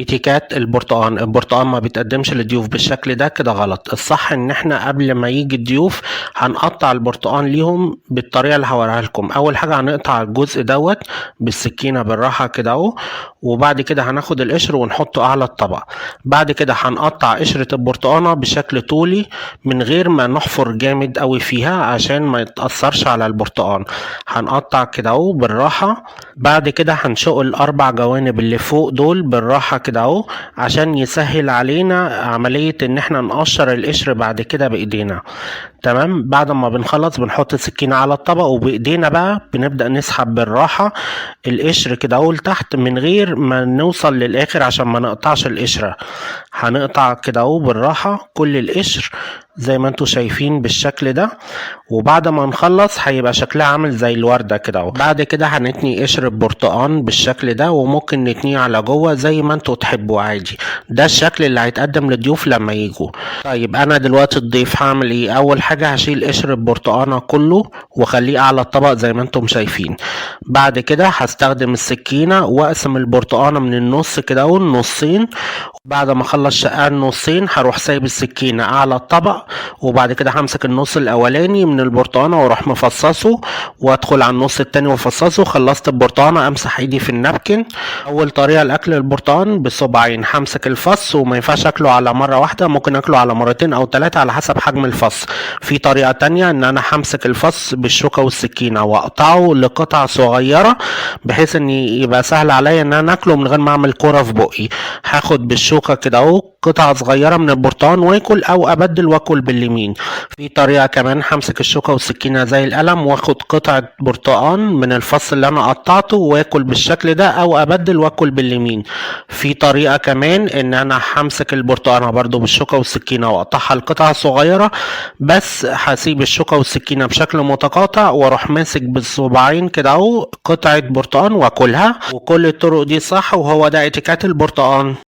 اتيكات البرتقان ما بيتقدمش للضيوف بالشكل ده، كده غلط. الصح ان احنا قبل ما يجي الضيوف هنقطع البرتقان ليهم بالطريقه اللي هوريها لكم. اول حاجه هنقطع الجزء دوت بالسكينه بالراحه كده اهو، وبعد كده هناخد القشر ونحطه على الطبق. بعد كده هنقطع قشره البرتقانه بشكل طولي من غير ما نحفر جامد قوي فيها عشان ما يتاثرش على البرتقان. هنقطع كده اهو بالراحه. بعد كده هنشق الاربع جوانب اللي فوق دول بالراحه كده اهو عشان يسهل علينا عمليه ان احنا نقشر القشر بعد كده بايدينا. تمام. بعد ما بنخلص بنحط السكينه على الطبق وبايدينا بقى بنبدا نسحب بالراحه القشر كده اهو لتحت من غير ما نوصل للاخر عشان ما نقطعش القشره. هنقطع كده اهو بالراحه كل القشر زي ما انتوا شايفين بالشكل ده، وبعد ما نخلص هيبقى شكلها عامل زي الورده كده اهو. بعد كده هنتني قشر البرتقان بالشكل ده، وممكن نتنيه على جوه زي ما انتوا تحبوا عادي. ده الشكل اللي هيتقدم للضيوف لما يجوا. طيب انا دلوقتي الضيف هعمل ايه؟ اول حاجه هشيل قشر البرتقانه كله واخليه على الطبق زي ما انتم شايفين. بعد كده هستخدم السكينه واقسم البرتقانه من النص كده اهو نصين. بعد ما اخلص شقها النصين هروح سايب السكينه على الطبق، وبعد كده همسك النص الاولاني من البرتقانه واروح مفصصه وادخل على النص التاني وافصصه. خلصت البرتقانه امسح ايدي في النابكن. اول طريقه لاكل البرتقان بصباعين، همسك الفص وما ينفعش اكله على مره واحده، ممكن اكله على مرتين او ثلاثه على حسب حجم الفص. في طريقه تانية ان انا همسك الفص بالشوكه والسكينه واقطعه لقطع صغيره بحيث ان يبقى سهل عليا ان انا اكله من غير ما اعمل كوره في بقي. هاخد بالشوكه كده اهو قطعه صغيره من البرتقان واكل او ابدل واكل باليمين. في طريقه كمان همسك الشوكه والسكينه زي القلم واخد قطعه برتقان من الفص اللي انا قطعته واكل بالشكل ده او ابدل واكل باليمين. في طريقه كمان ان انا همسك البرتقانه برضو بالشوكه والسكينه واقطعها لقطع صغيره، بس هسيب الشوكه والسكينه بشكل متقاطع واروح ماسك بالصباعين كده اهو قطعه برتقان واكلها. وكل الطرق دي صح، وهو ده اتيكات البرتقان.